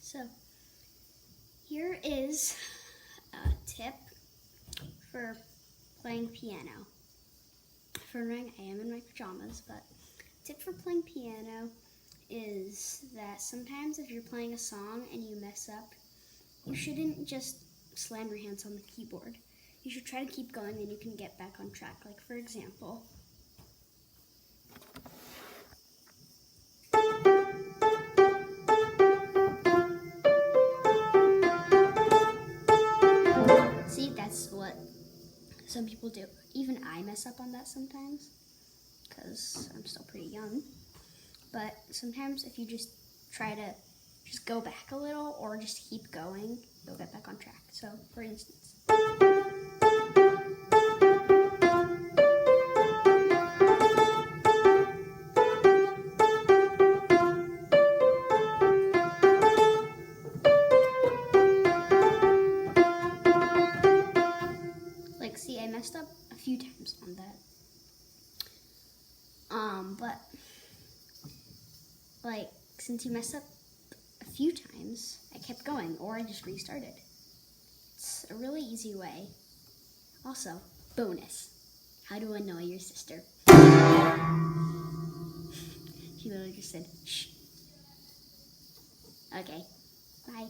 So here is a tip for playing piano. For running, I am in my pajamas, but tip for playing piano is that sometimes if you're playing a song and you mess up, you shouldn't just slam your hands on the keyboard. You should try to keep going and you can get back on track. Like for example, see, that's what some people do. Even I mess up on that sometimes because I'm still pretty young. But sometimes if you just try to just go back a little or just keep going, you'll get back on track. So for instance, like see, I messed up a few times on that. But like since you messed up a few times, I kept going or I just restarted. It's a really easy way. Also, bonus, how to annoy your sister. She literally just said, shh. Okay, bye.